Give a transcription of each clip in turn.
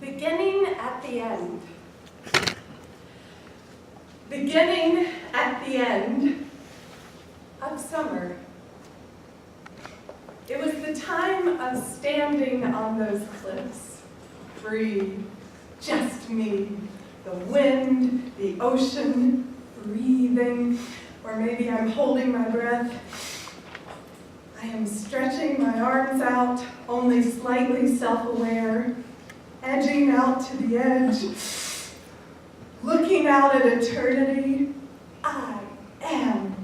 Beginning at the end. Beginning at the end of summer. It was the time of standing on those cliffs, free, just me, the wind, the ocean, breathing, or maybe I'm holding my breath. I am stretching my arms out, only slightly self-aware, edging out to the edge, looking out at eternity. I am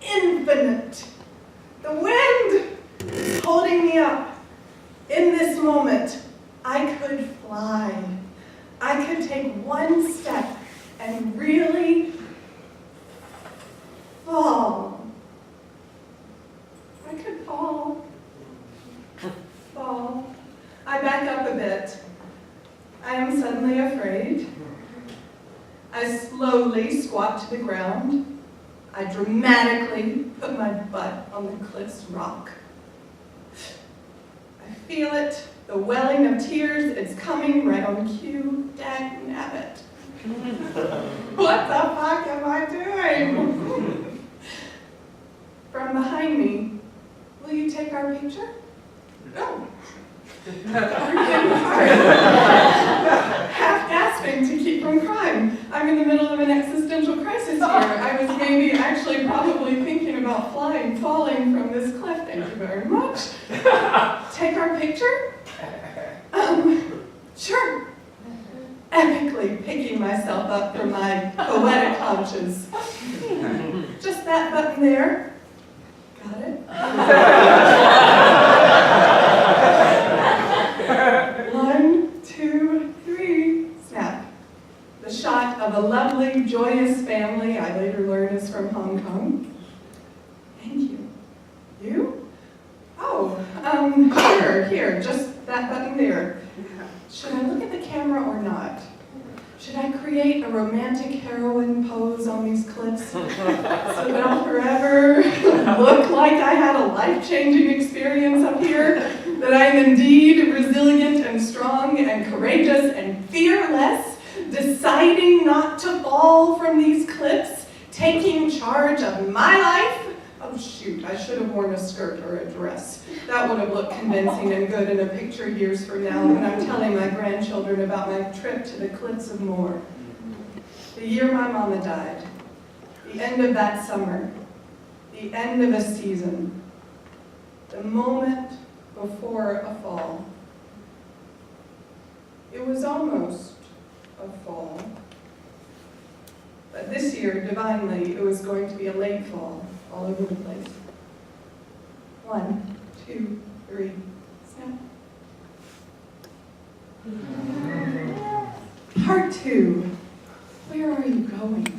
infinite. The wind is holding me up. In this moment, I could fly. I could take one step and really fall. I could fall. Fall. I back up a bit. I am suddenly afraid. I slowly squat to the ground. I dramatically put my butt on the cliff's rock. I feel it, the welling of tears. It's coming right on cue. Dagnabbit. What the fuck am I doing? From behind me, will you take our picture? Oh. Half gasping to keep from crying. I'm in the middle of an existential crisis here. I was maybe actually probably thinking about falling from this cliff. Thank you very much. Take our picture? Sure. Epically picking myself up from my poetic haunches. Just that button there. Got it? 1, 2, 3, snap. The shot of a lovely, joyous family I later learned is from Hong Kong. Thank you. You? Oh, here, just that button there. Should I look at the camera or not? Should I create a romantic heroine pose on these cliffs so that I'll forever look like I had a life-changing experience up here? That I'm indeed resilient and strong and courageous and fearless, deciding not to fall from these cliffs, taking charge of my life? Oh shoot, I should have worn a skirt or a dress. That would have looked convincing and good in a picture years from now when I'm telling my grandchildren about my trip to the cliffs of Moher. The year my mama died, the end of that summer, the end of a season, the moment before a fall. It was almost a fall, but this year, divinely, it was going to be a late fall. All over the place. 1, 2, 3, snap. Part 2. Where are you going?